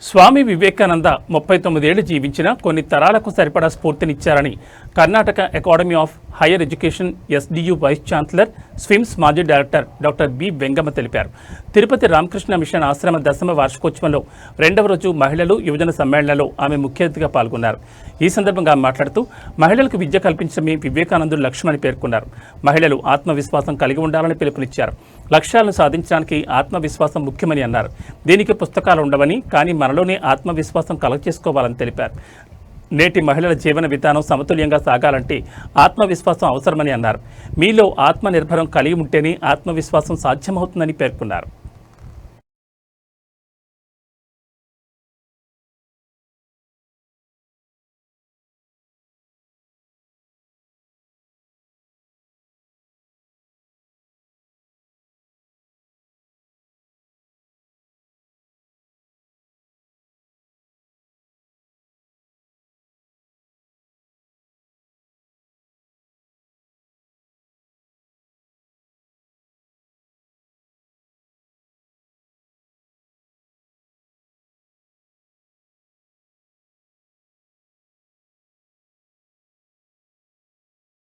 స్వామి వివేకానంద 39 ఏళ్లు జీవించిన కొన్ని తరాలకు సరిపడా స్ఫూర్తినిచ్చారని Karnataka academy of higher education SDU vice chancellor SVIMS మాజీ డైరెక్టర్ డాక్టర్ బి వెంగమ్మ తెలిపారు. తిరుపతి రామకృష్ణ మిషన్ ఆశ్రమ 10వ వార్షికోత్సవంలో 2వ రోజు మహిళలు యువజన సమ్మేళనంలో ఆమె ముఖ్య అతిథిగా పాల్గొన్నారు. ఈ సందర్భంగా మాట్లాడుతూ మహిళలకు విద్య కల్పించడమే వివేకానందుడి లక్ష్యమని పేర్కొన్నారు. మహిళలు ఆత్మవిశ్వాసం కలిగి ఉండాలని పిలుపునిచ్చారు. లక్ష్యాలను సాధించడానికి ఆత్మవిశ్వాసం ముఖ్యమని అన్నారు. దీనికి పుస్తకాలు ఉండవని, కానీ మనలోనే ఆత్మవిశ్వాసం కలగచేసుకోవాలని తెలిపారు. నేటి మహిళల జీవన విధానం సమతుల్యంగా సాగాలంటే ఆత్మవిశ్వాసం అవసరమని అన్నారు. మీలో ఆత్మనిర్భరం కలిగి ఉంటేనే ఆత్మవిశ్వాసం సాధ్యమవుతుందని పేర్కొన్నారు.